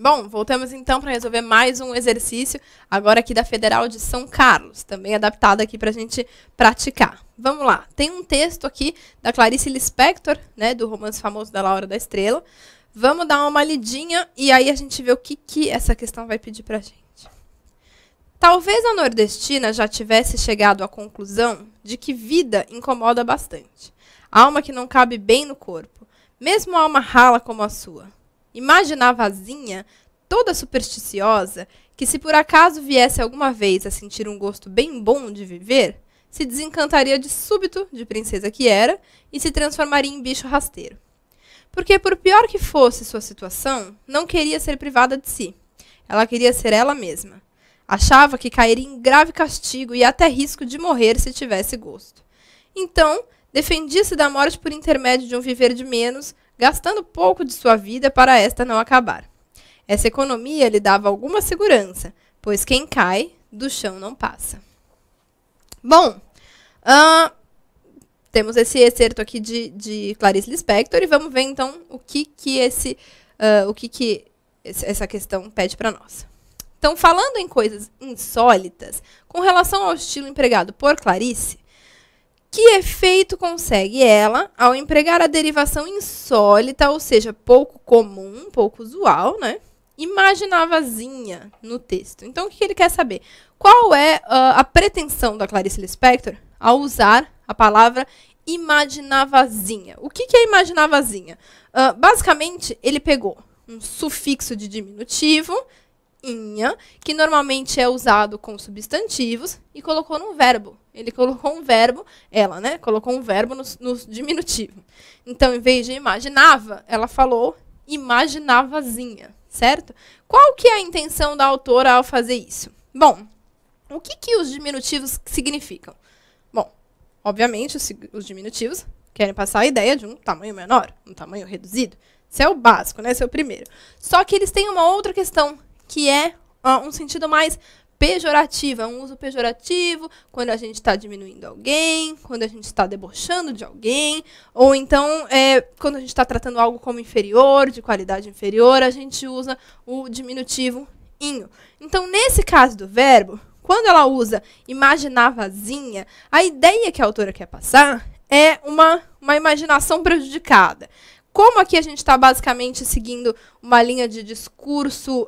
Bom, voltamos então para resolver mais um exercício, agora aqui da Federal de São Carlos, também adaptado aqui para a gente praticar. Vamos lá, tem um texto aqui da Clarice Lispector, né, do romance famoso da Laura da Estrela. Vamos dar uma lidinha e aí a gente vê o que essa questão vai pedir para a gente. Talvez a nordestina já tivesse chegado à conclusão de que vida incomoda bastante. Alma que não cabe bem no corpo, mesmo alma rala como a sua. Imaginava a Zinha, toda supersticiosa, que se por acaso viesse alguma vez a sentir um gosto bem bom de viver, se desencantaria de súbito, de princesa que era, e se transformaria em bicho rasteiro. Porque, por pior que fosse sua situação, não queria ser privada de si. Ela queria ser ela mesma. Achava que cairia em grave castigo e até risco de morrer se tivesse gosto. Então, defendia-se da morte por intermédio de um viver de menos, gastando pouco de sua vida para esta não acabar. Essa economia lhe dava alguma segurança, pois quem cai, do chão não passa. Bom, temos esse excerto aqui de Clarice Lispector e vamos ver então o que essa questão pede para nós. Então, falando em coisas insólitas, com relação ao estilo empregado por Clarice, que efeito consegue ela ao empregar a derivação insólita, ou seja, pouco comum, pouco usual, né? Imaginavazinha no texto. Então, o que ele quer saber? Qual é a pretensão da Clarice Lispector ao usar a palavra imaginavazinha? O que é imaginavazinha? Basicamente, ele pegou um sufixo de diminutivo, inha, que normalmente é usado com substantivos, e colocou num verbo. Ele colocou um verbo, ela, né? Colocou um verbo no diminutivo. Então, em vez de imaginava, ela falou imaginavazinha, certo? Qual que é a intenção da autora ao fazer isso? Bom, o que os diminutivos significam? Bom, obviamente, os diminutivos querem passar a ideia de um tamanho menor, um tamanho reduzido. Esse é o básico, né? Esse é o primeiro. Só que eles têm uma outra questão, que é um sentido mais pejorativo, é um uso pejorativo quando a gente está diminuindo alguém, quando a gente está debochando de alguém, ou então quando a gente está tratando algo como inferior, de qualidade inferior, a gente usa o diminutivo inho. Então, nesse caso do verbo, quando ela usa imaginavazinha, a ideia que a autora quer passar é uma imaginação prejudicada. Como aqui a gente está basicamente seguindo uma linha de discurso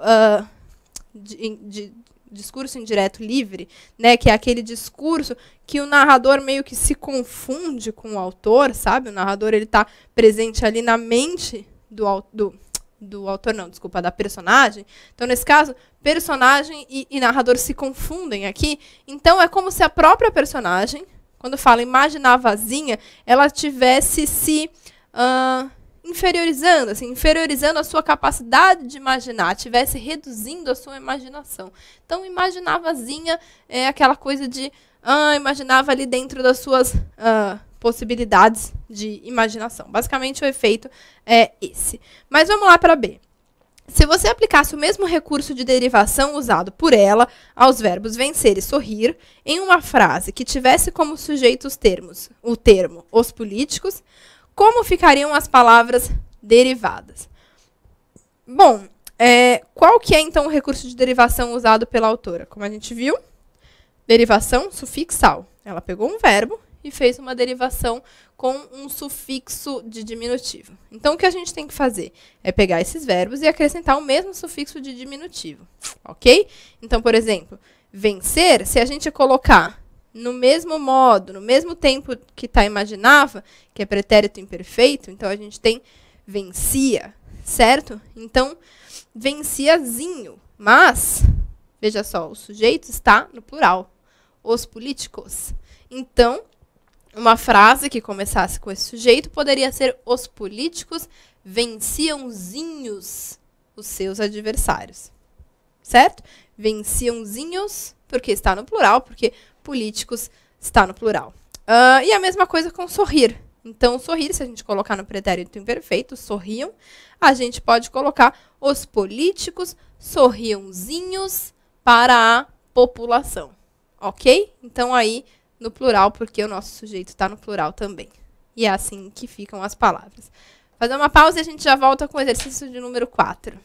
discurso indireto livre, né, que é aquele discurso que o narrador meio que se confunde com o autor, sabe? O narrador ele está presente ali na mente do autor, não, desculpa, da personagem. Então, nesse caso, personagem e narrador se confundem aqui. Então, é como se a própria personagem, quando fala imaginavazinha, ela tivesse se inferiorizando, assim, inferiorizando a sua capacidade de imaginar, estivesse reduzindo a sua imaginação. Então, imaginavazinha é aquela coisa de imaginava ali dentro das suas possibilidades de imaginação. Basicamente, o efeito é esse. Mas vamos lá para B. Se você aplicasse o mesmo recurso de derivação usado por ela aos verbos vencer e sorrir, em uma frase que tivesse como sujeito o termo os políticos, como ficariam as palavras derivadas? Bom, qual que é, então, o recurso de derivação usado pela autora? Como a gente viu, derivação sufixal. Ela pegou um verbo e fez uma derivação com um sufixo de diminutivo. Então, o que a gente tem que fazer é pegar esses verbos e acrescentar o mesmo sufixo de diminutivo, ok? Então, por exemplo, vencer, se a gente colocar no mesmo modo, no mesmo tempo que está imaginava, que é pretérito imperfeito, então a gente tem vencia, certo? Então, venciazinho. Mas, veja só, o sujeito está no plural. Os políticos. Então, uma frase que começasse com esse sujeito poderia ser os políticos venciãozinhos os seus adversários. Certo? Venciãozinhos, porque está no plural, porque políticos está no plural. E a mesma coisa com sorrir. Então, sorrir, se a gente colocar no pretérito imperfeito, sorriam, a gente pode colocar os políticos sorriãozinhos para a população. Ok? Então, aí, no plural, porque o nosso sujeito está no plural também. E é assim que ficam as palavras. Fazer uma pausa e a gente já volta com o exercício de número 4.